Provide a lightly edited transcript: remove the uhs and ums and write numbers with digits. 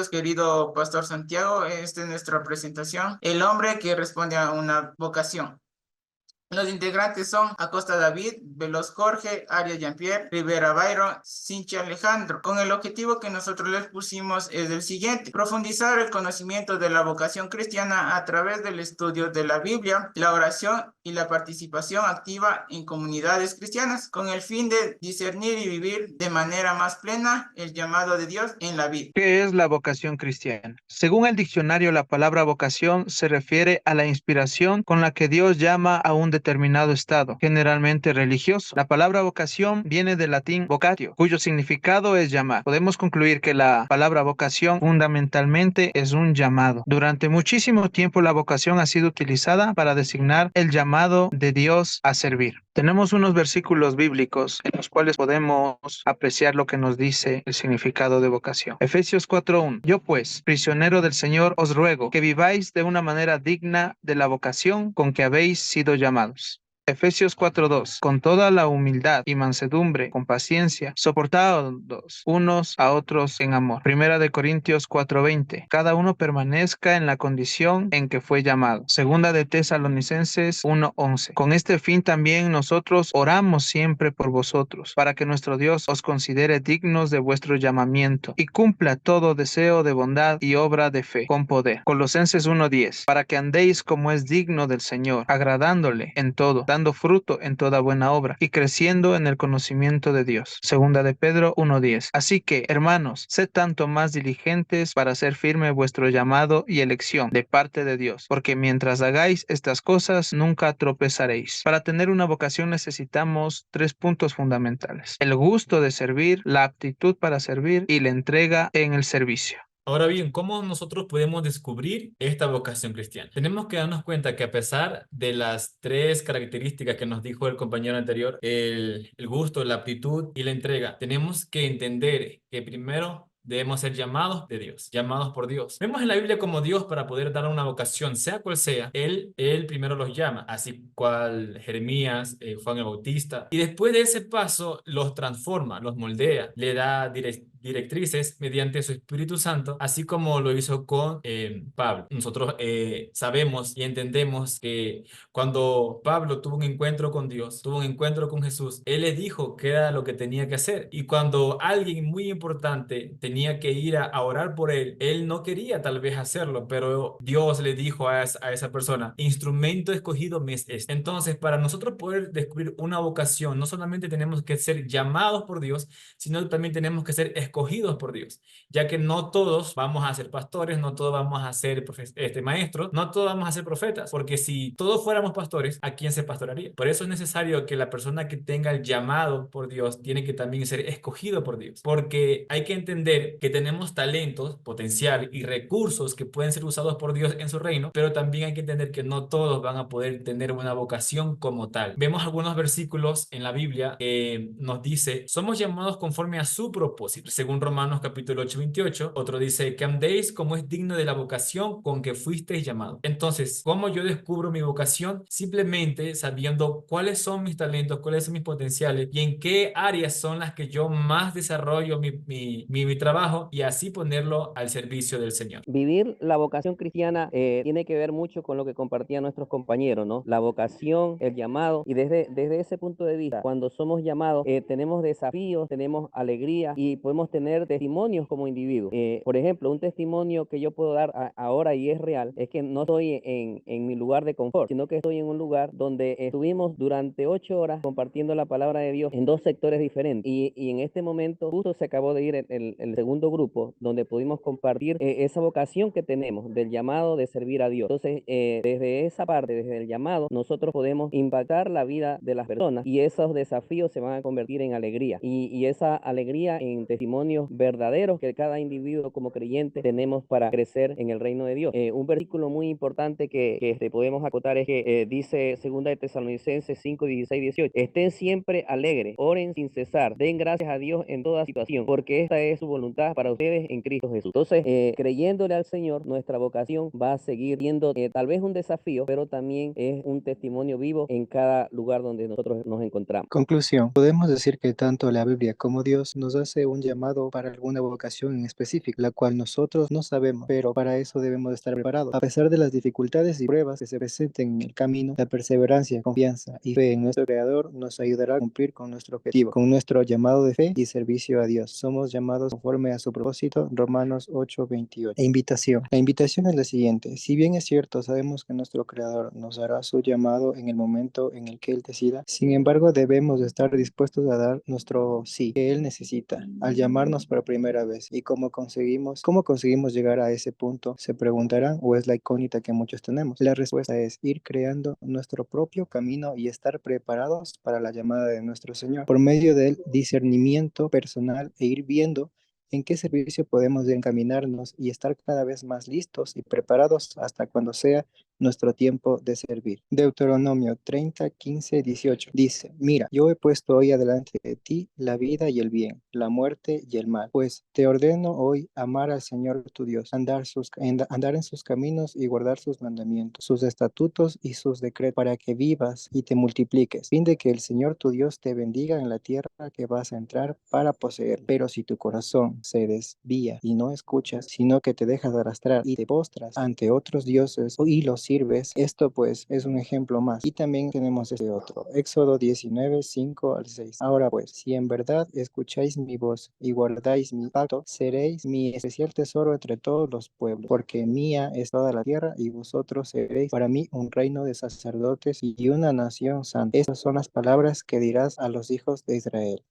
nosotros, querido Pastor Santiago. Esta es nuestra presentación. El hombre que responde a una vocación. Los integrantes son Acosta David, Veloz Jorge, Arias Jean-Pierre, Rivera Byron, Cincha Alejandro. Con el objetivo que nosotros les pusimos es el siguiente: profundizar el conocimiento de la vocación cristiana a través del estudio de la Biblia, la oración y la participación activa en comunidades cristianas, con el fin de discernir y vivir de manera más plena el llamado de Dios en la vida. ¿Qué es la vocación cristiana? Según el diccionario, la palabra vocación se refiere a la inspiración con la que Dios llama a un determinado estado, generalmente religioso. La palabra vocación viene del latín vocatio, cuyo significado es llamar. Podemos concluir que la palabra vocación fundamentalmente es un llamado. Durante muchísimo tiempo la vocación ha sido utilizada para designar el llamado de Dios a servir. Tenemos unos versículos bíblicos en los cuales podemos apreciar lo que nos dice el significado de vocación. Efesios 4:1. Yo pues, prisionero del Señor, os ruego que viváis de una manera digna de la vocación con que habéis sido llamados. Efesios 4:2. Con toda la humildad y mansedumbre, con paciencia, soportados unos a otros en amor. Primera de Corintios 4:20. Cada uno permanezca en la condición en que fue llamado. Segunda de Tesalonicenses 1:11. Con este fin también nosotros oramos siempre por vosotros, para que nuestro Dios os considere dignos de vuestro llamamiento y cumpla todo deseo de bondad y obra de fe con poder. Colosenses 1:10. Para que andéis como es digno del Señor, agradándole en todo, dando fruto en toda buena obra y creciendo en el conocimiento de Dios. Segunda de Pedro 1:10. Así que, hermanos, sed tanto más diligentes para hacer firme vuestro llamado y elección de parte de Dios, porque mientras hagáis estas cosas, nunca tropezaréis. Para tener una vocación necesitamos 3 puntos fundamentales: el gusto de servir, la aptitud para servir y la entrega en el servicio. Ahora bien, ¿cómo nosotros podemos descubrir esta vocación cristiana? Tenemos que darnos cuenta que a pesar de las 3 características que nos dijo el compañero anterior, el gusto, la aptitud y la entrega, tenemos que entender que primero debemos ser llamados de Dios, llamados por Dios. Vemos en la Biblia como Dios, para poder dar una vocación, sea cual sea, Él primero los llama, así cual Jeremías, Juan el Bautista, y después de ese paso los transforma, los moldea, le da directrices mediante su Espíritu Santo, así como lo hizo con Pablo. Nosotros sabemos y entendemos que cuando Pablo tuvo un encuentro con Dios, tuvo un encuentro con Jesús, él le dijo qué era lo que tenía que hacer. Y cuando alguien muy importante tenía que ir a orar por él, él no quería tal vez hacerlo, pero Dios le dijo a esa persona: instrumento escogido me es este. Entonces, para nosotros poder descubrir una vocación, no solamente tenemos que ser llamados por Dios, sino también tenemos que ser escogidos por Dios, ya que no todos vamos a ser pastores, no todos vamos a ser maestros, no todos vamos a ser profetas, porque si todos fuéramos pastores, ¿a quién se pastoraría? Por eso es necesario que la persona que tenga el llamado por Dios tiene que también ser escogido por Dios, porque hay que entender que tenemos talentos, potencial y recursos que pueden ser usados por Dios en su reino, pero también hay que entender que no todos van a poder tener una vocación como tal. Vemos algunos versículos en la Biblia que nos dice: somos llamados conforme a su propósito, según Romanos capítulo 8:28. Otro dice: que andéis como es digno de la vocación con que fuisteis llamados. Entonces, ¿cómo yo descubro mi vocación? Simplemente sabiendo cuáles son mis talentos, cuáles son mis potenciales y en qué áreas son las que yo más desarrollo mi trabajo, y así ponerlo al servicio del Señor. Vivir la vocación cristiana tiene que ver mucho con lo que compartían nuestros compañeros, ¿no? La vocación, el llamado, y desde ese punto de vista, cuando somos llamados, tenemos desafíos, tenemos alegría y podemos tener testimonios como individuos. Por ejemplo, un testimonio que yo puedo dar ahora y es real, es que no estoy en mi lugar de confort, sino que estoy en un lugar donde estuvimos durante 8 horas compartiendo la palabra de Dios en 2 sectores diferentes. Y en este momento justo se acabó de ir el segundo grupo, donde pudimos compartir esa vocación que tenemos del llamado de servir a Dios. Entonces, desde esa parte, desde el llamado, nosotros podemos impactar la vida de las personas y esos desafíos se van a convertir en alegría. Y esa alegría en testimonios verdaderos que cada individuo como creyente tenemos para crecer en el reino de Dios. Un versículo muy importante que podemos acotar es que dice 2 de Tesalonicenses 5:16-18: estén siempre alegres, oren sin cesar, den gracias a Dios en toda situación, porque esta es su voluntad para ustedes en Cristo Jesús. Entonces, creyéndole al Señor, nuestra vocación va a seguir siendo tal vez un desafío, pero también es un testimonio vivo en cada lugar donde nosotros nos encontramos. Conclusión. Podemos decir que tanto la Biblia como Dios nos hace un llamado llamado para alguna vocación en específico, la cual nosotros no sabemos, pero para eso debemos estar preparados. A pesar de las dificultades y pruebas que se presenten en el camino, la perseverancia, confianza y fe en nuestro Creador nos ayudará a cumplir con nuestro objetivo, con nuestro llamado de fe y servicio a Dios. Somos llamados conforme a su propósito, Romanos 8:28. Invitación. La invitación es la siguiente. Si bien es cierto, sabemos que nuestro Creador nos hará su llamado en el momento en el que Él decida, sin embargo, debemos estar dispuestos a dar nuestro sí que Él necesita al llamarnos por primera vez. ¿Y cómo conseguimos llegar a ese punto? Se preguntarán, o es la incógnita que muchos tenemos. La respuesta es ir creando nuestro propio camino y estar preparados para la llamada de nuestro Señor por medio del discernimiento personal e ir viendo en qué servicio podemos encaminarnos y estar cada vez más listos y preparados hasta cuando sea nuestro tiempo de servir. Deuteronomio 30:15-18 dice: Mira, yo he puesto hoy adelante de ti la vida y el bien, la muerte y el mal. Pues te ordeno hoy amar al Señor tu Dios, andar en sus caminos y guardar sus mandamientos, sus estatutos y sus decretos, para que vivas y te multipliques. Fin de que el Señor tu Dios te bendiga en la tierra que vas a entrar para poseer. Pero si tu corazón se desvía y no escuchas, sino que te dejas arrastrar y te postras ante otros dioses y los sirves, esto pues es un ejemplo más. Y también tenemos este otro, Éxodo 19:5-6. Ahora pues, si en verdad escucháis mi voz y guardáis mi pacto, seréis mi especial tesoro entre todos los pueblos, porque mía es toda la tierra y vosotros seréis para mí un reino de sacerdotes y una nación santa. Estas son las palabras que dirás a los hijos de Israel.